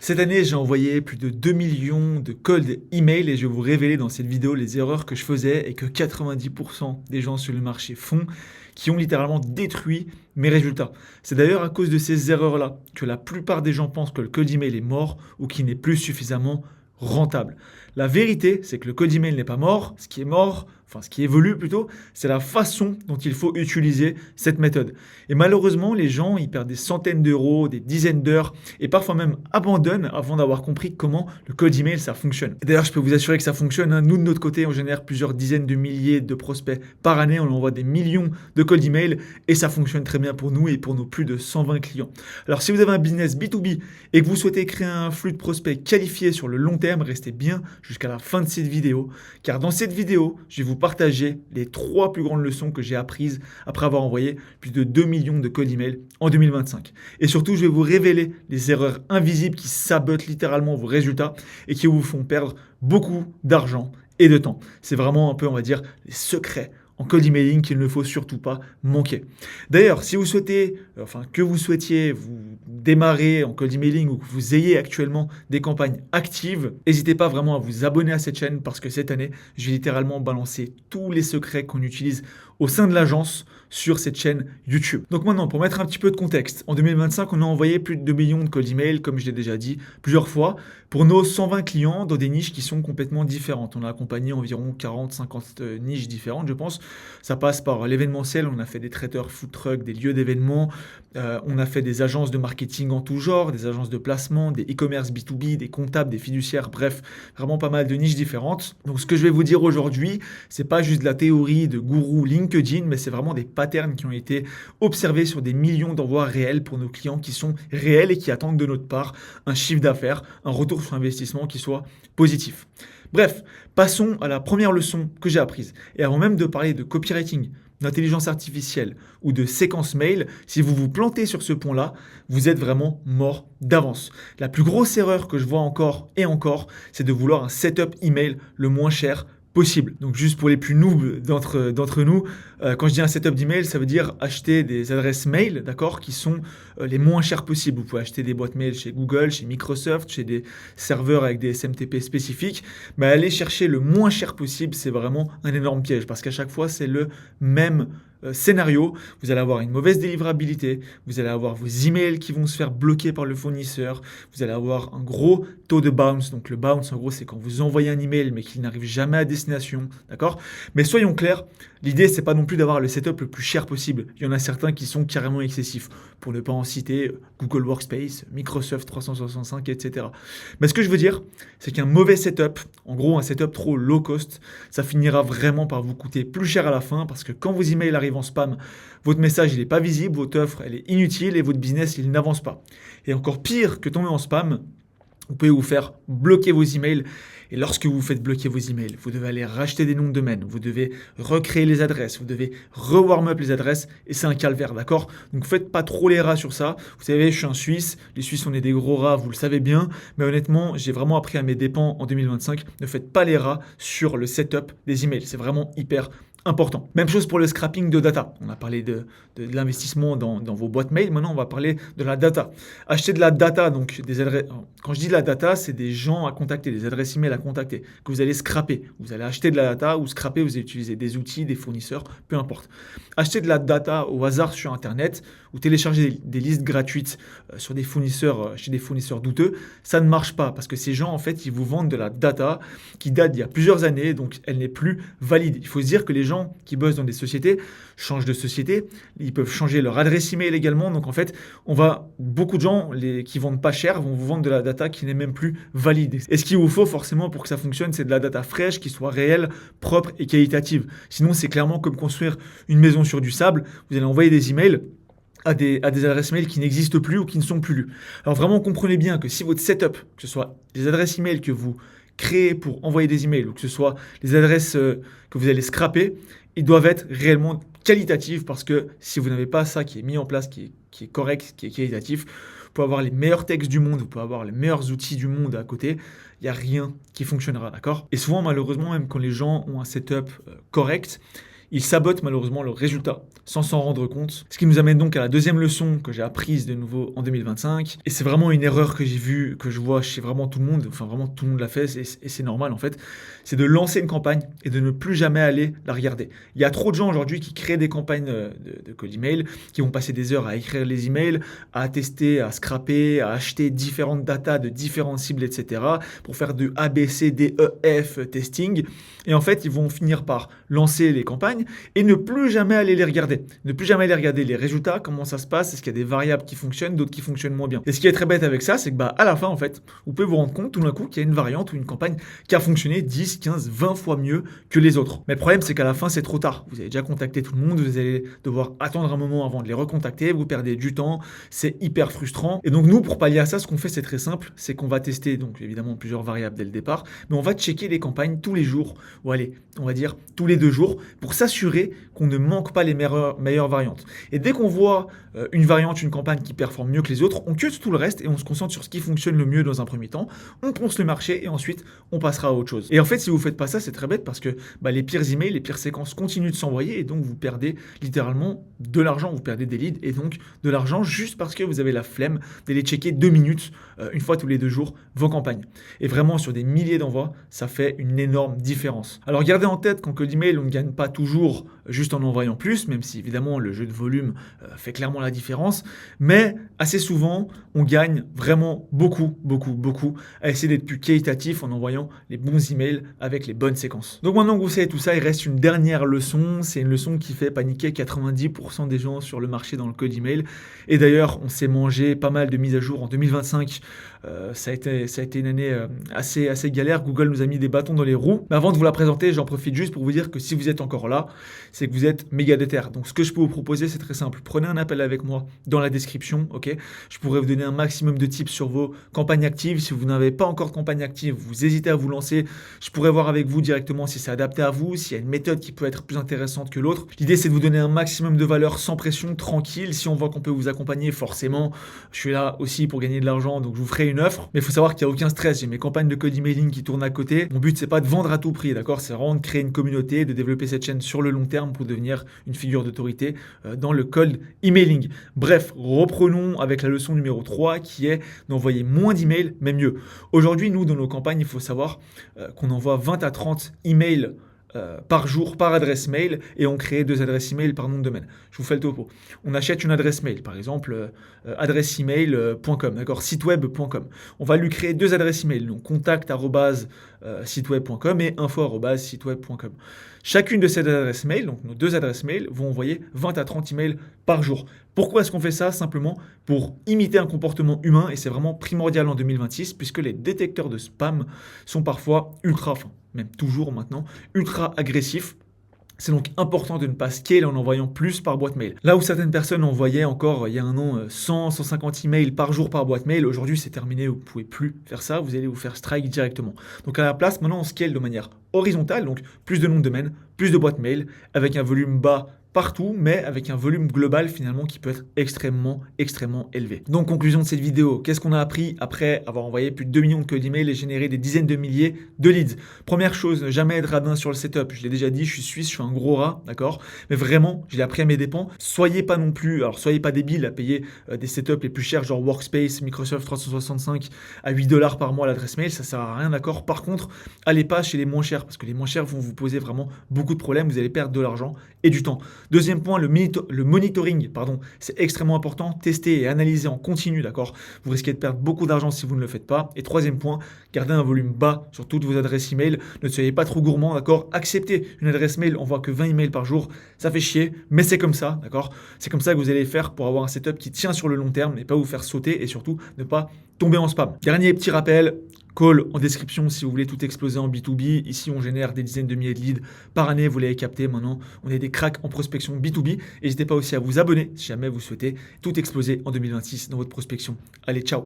Cette année, j'ai envoyé plus de 2 millions de cold emails et je vais vous révéler dans cette vidéo les erreurs que je faisais et que 90% des gens sur le marché font, qui ont littéralement détruit mes résultats. C'est d'ailleurs à cause de ces erreurs-là que la plupart des gens pensent que le cold email est mort ou qu'il n'est plus suffisamment rentable. La vérité, c'est que le cold email n'est pas mort. Ce qui est mort, enfin ce qui évolue plutôt, c'est la façon dont il faut utiliser cette méthode. Et malheureusement, les gens, ils perdent des centaines d'euros, des dizaines d'heures et parfois même abandonnent avant d'avoir compris comment le cold email ça fonctionne. Et d'ailleurs, je peux vous assurer que ça fonctionne. Nous, de notre côté, on génère plusieurs dizaines de milliers de prospects par année. On envoie des millions de cold email et ça fonctionne très bien pour nous et pour nos plus de 120 clients. Alors, si vous avez un business B2B et que vous souhaitez créer un flux de prospects qualifiés sur le long terme, restez bien jusqu'à la fin de cette vidéo, car dans cette vidéo, je vais vous partager les 3 plus grandes leçons que j'ai apprises après avoir envoyé plus de 2 millions de cold email en 2025. Et surtout, je vais vous révéler les erreurs invisibles qui sabotent littéralement vos résultats et qui vous font perdre beaucoup d'argent et de temps. C'est vraiment un peu, on va dire, les secrets en cold emailing qu'il ne faut surtout pas manquer. D'ailleurs, si vous souhaitez, que vous souhaitiez vous démarrer en cold emailing ou que vous ayez actuellement des campagnes actives, n'hésitez pas vraiment à vous abonner à cette chaîne parce que cette année, je vais littéralement balancer tous les secrets qu'on utilise au sein de l'agence sur cette chaîne YouTube. Donc maintenant, pour mettre un petit peu de contexte, en 2025, on a envoyé plus de 2 millions de cold emails, comme je l'ai déjà dit plusieurs fois, pour nos 120 clients dans des niches qui sont complètement différentes. On a accompagné environ 40-50 niches différentes, je pense. Ça passe par l'événementiel, on a fait des traiteurs food truck, des lieux d'événements, on a fait des agences de marketing en tout genre, des agences de placement, des e-commerce B2B, des comptables, des fiduciaires, bref, vraiment pas mal de niches différentes. Donc ce que je vais vous dire aujourd'hui, c'est pas juste de la théorie de gourou LinkedIn, mais c'est vraiment des patterns qui ont été observés sur des millions d'envois réels pour nos clients qui sont réels et qui attendent de notre part un chiffre d'affaires, un retour sur investissement qui soit positif. Bref, passons à la première leçon que j'ai apprise. Et avant même de parler de copywriting, d'intelligence artificielle ou de séquence mail, si vous vous plantez sur ce pont-là, vous êtes vraiment mort d'avance. La plus grosse erreur que je vois encore et encore, c'est de vouloir un setup email le moins cher possible. Donc juste pour les plus noobs d'entre nous, quand je dis un setup d'email, ça veut dire acheter des adresses mail, d'accord, qui sont les moins chères possibles. Vous pouvez acheter des boîtes mail chez Google, chez Microsoft, chez des serveurs avec des SMTP spécifiques, mais aller chercher le moins cher possible, c'est vraiment un énorme piège parce qu'à chaque fois, c'est le même scénario. Vous allez avoir une mauvaise délivrabilité, vous allez avoir vos emails qui vont se faire bloquer par le fournisseur, vous allez avoir un gros taux de bounce. Donc le bounce, en gros, c'est quand vous envoyez un email mais qu'il n'arrive jamais à destination, d'accord? Mais soyons clairs, l'idée, c'est pas non plus d'avoir le setup le plus cher possible. Il y en a certains qui sont carrément excessifs, pour ne pas en citer Google Workspace, Microsoft 365, etc. Mais ce que je veux dire, c'est qu'un mauvais setup, en gros un setup trop low cost, ça finira vraiment par vous coûter plus cher à la fin parce que quand vos emails arrivent en spam, votre message il n'est pas visible, votre offre elle est inutile et votre business il n'avance pas. Et encore pire que tomber en spam, vous pouvez vous faire bloquer vos emails. Et lorsque vous faites bloquer vos emails, vous devez aller racheter des noms de domaine, vous devez recréer les adresses, vous devez re-warm up les adresses et c'est un calvaire, d'accord? Donc faites pas trop les rats sur ça. Vous savez, je suis un Suisse, les Suisses on est des gros rats, vous le savez bien, mais honnêtement, j'ai vraiment appris à mes dépens en 2025, ne faites pas les rats sur le setup des emails, c'est vraiment hyper important. Même chose pour le scrapping de data. On a parlé de l'investissement dans vos boîtes mail. Maintenant, on va parler de la data. Acheter de la data, donc des adresses. Quand je dis de la data, c'est des gens à contacter, des adresses email à contacter, que vous allez scraper. Vous allez acheter de la data ou scraper, vous allez utiliser des outils, des fournisseurs, peu importe. Acheter de la data au hasard sur Internet ou télécharger des listes gratuites sur des fournisseurs, chez des fournisseurs douteux, ça ne marche pas parce que ces gens, en fait, ils vous vendent de la data qui date d'il y a plusieurs années, donc elle n'est plus valide. Il faut se dire que les gens qui bossent dans des sociétés changent de société, ils peuvent changer leur adresse email également, donc en fait, beaucoup de gens qui vendent pas cher vont vous vendre de la data qui n'est même plus valide. Et ce qu'il vous faut forcément pour que ça fonctionne, c'est de la data fraîche, qui soit réelle, propre et qualitative. Sinon, c'est clairement comme construire une maison sur du sable, vous allez envoyer des emails à des adresses mail qui n'existent plus ou qui ne sont plus lues. Alors vraiment, comprenez bien que si votre setup, que ce soit les adresses email que vous créez pour envoyer des emails ou que ce soit les adresses que vous allez scraper, ils doivent être réellement qualitatifs parce que si vous n'avez pas ça qui est mis en place, qui est correct, qui est qualitatif, vous pouvez avoir les meilleurs textes du monde, vous pouvez avoir les meilleurs outils du monde à côté, il n'y a rien qui fonctionnera, d'accord? Et souvent, malheureusement, même quand les gens ont un setup correct, ils sabotent malheureusement leurs résultats sans s'en rendre compte. Ce qui nous amène donc à la deuxième leçon que j'ai apprise de nouveau en 2025. Et c'est vraiment une erreur que j'ai vue, que je vois chez vraiment tout le monde, enfin vraiment tout le monde l'a fait, et c'est normal en fait, c'est de lancer une campagne et de ne plus jamais aller la regarder. Il y a trop de gens aujourd'hui qui créent des campagnes de cold email, qui vont passer des heures à écrire les emails, à tester, à scraper, à acheter différentes datas de différentes cibles, etc. pour faire du A, B, C, D, E, F testing. Et en fait, ils vont finir par lancer les campagnes et ne plus jamais aller les regarder. Ne plus jamais aller regarder les résultats, comment ça se passe, est-ce qu'il y a des variables qui fonctionnent, d'autres qui fonctionnent moins bien. Et ce qui est très bête avec ça, c'est que à la fin, en fait, vous pouvez vous rendre compte tout d'un coup qu'il y a une variante ou une campagne qui a fonctionné 10, 15, 20 fois mieux que les autres. Mais le problème, c'est qu'à la fin, c'est trop tard. Vous avez déjà contacté tout le monde, vous allez devoir attendre un moment avant de les recontacter, vous perdez du temps, c'est hyper frustrant. Et donc nous, pour pallier à ça, ce qu'on fait, c'est très simple, c'est qu'on va tester donc évidemment plusieurs variables dès le départ, mais on va checker les campagnes tous les jours, ou allez, on va dire tous les 2 jours, pour s'assurer qu'on ne manque pas les meilleures variantes. Et dès qu'on voit une variante, une campagne qui performe mieux que les autres, on cut tout le reste et on se concentre sur ce qui fonctionne le mieux dans un premier temps, on ponce le marché et ensuite on passera à autre chose. Et en fait, si vous ne faites pas ça, c'est très bête parce que les pires emails, les pires séquences continuent de s'envoyer et donc vous perdez littéralement de l'argent, vous perdez des leads et donc de l'argent juste parce que vous avez la flemme d'aller checker 2 minutes, une fois tous les 2 jours, vos campagnes. Et vraiment, sur des milliers d'envois, ça fait une énorme différence. Alors gardez en tête qu'en cold email, on ne gagne pas toujours juste en envoyant plus, même si évidemment le jeu de volume fait clairement la différence, mais assez souvent, on gagne vraiment beaucoup à essayer d'être plus qualitatif en envoyant les bons emails avec les bonnes séquences. Donc maintenant que vous savez tout ça, il reste une dernière leçon, c'est une leçon qui fait paniquer 90% des gens sur le marché dans le cold email. Et d'ailleurs, on s'est mangé pas mal de mises à jour en 2025. Ça a été une année assez galère. Google nous a mis des bâtons dans les roues. Mais avant de vous la présenter, j'en profite juste pour vous dire que si vous êtes encore là, c'est que vous êtes méga déter. Donc ce que je peux vous proposer, c'est très simple. Prenez un appel avec moi dans la description, ok? Je pourrais vous donner un maximum de tips sur vos campagnes actives. Si vous n'avez pas encore de campagne active, vous hésitez à vous lancer, je pourrais voir avec vous directement si c'est adapté à vous, s'il y a une méthode qui peut être plus intéressante que l'autre. L'idée, c'est de vous donner un maximum de valeur sans pression, tranquille. Si on voit qu'on peut vous accompagner, forcément, je suis là aussi pour gagner de l'argent, donc je vous ferai une offre. Mais il faut savoir qu'il n'y a aucun stress. J'ai mes campagnes de cold emailing qui tournent à côté. Mon but, c'est pas de vendre à tout prix, d'accord? C'est vraiment de créer une communauté, de développer cette chaîne sur le long terme pour devenir une figure d'autorité dans le cold emailing. Bref, reprenons avec la leçon numéro 3 qui est d'envoyer moins d'emails, mais mieux. Aujourd'hui, nous, dans nos campagnes, il faut savoir qu'on envoie 20 à 30 emails par jour, par adresse mail, et on crée 2 adresses email par nom de domaine. Je vous fais le topo. On achète une adresse mail, par exemple adresse-email.com, d'accord, siteweb.com. On va lui créer 2 adresses email, donc contact@siteweb.com et info@siteweb.com. Chacune de ces adresses mail, donc nos 2 adresses mail, vont envoyer 20 à 30 emails par jour. Pourquoi est-ce qu'on fait ça? Simplement pour imiter un comportement humain, et c'est vraiment primordial en 2026, puisque les détecteurs de spam sont parfois même toujours maintenant, ultra agressifs. C'est donc important de ne pas scale en envoyant plus par boîte mail. Là où certaines personnes envoyaient encore il y a un an 100, 150 emails par jour par boîte mail, aujourd'hui c'est terminé, vous ne pouvez plus faire ça, vous allez vous faire strike directement. Donc à la place, maintenant on scale de manière horizontale, donc plus de noms de domaine, plus de boîtes mail, avec un volume bas partout, mais avec un volume global finalement qui peut être extrêmement élevé. Donc conclusion de cette vidéo, qu'est-ce qu'on a appris après avoir envoyé plus de 2 millions de codes email et généré des dizaines de milliers de leads? Première chose, ne jamais être radin sur le setup. Je l'ai déjà dit, je suis suisse, je suis un gros rat, d'accord? Mais vraiment, je l'ai appris à mes dépens. Soyez pas débiles à payer des setups les plus chers, genre Workspace, Microsoft 365 à $8 par mois l'adresse mail, ça sert à rien, d'accord? Par contre, allez pas chez les moins chers, parce que les moins chers vont vous poser vraiment beaucoup de problèmes, vous allez perdre de l'argent et du temps. Deuxième point, le monitoring, c'est extrêmement important. Tester et analyser en continu, d'accord? Vous risquez de perdre beaucoup d'argent si vous ne le faites pas. Et troisième point, gardez un volume bas sur toutes vos adresses email. Ne soyez pas trop gourmand, d'accord? Acceptez une adresse mail, on voit que 20 emails par jour, ça fait chier, mais c'est comme ça, d'accord? C'est comme ça que vous allez faire pour avoir un setup qui tient sur le long terme et pas vous faire sauter et surtout ne pas tomber en spam. Dernier petit rappel, call en description si vous voulez tout exploser en B2B. Ici, on génère des dizaines de milliers de leads par année. Vous l'avez capté. Maintenant, on est des cracks en prospection B2B. N'hésitez pas aussi à vous abonner si jamais vous souhaitez tout exploser en 2026 dans votre prospection. Allez, ciao!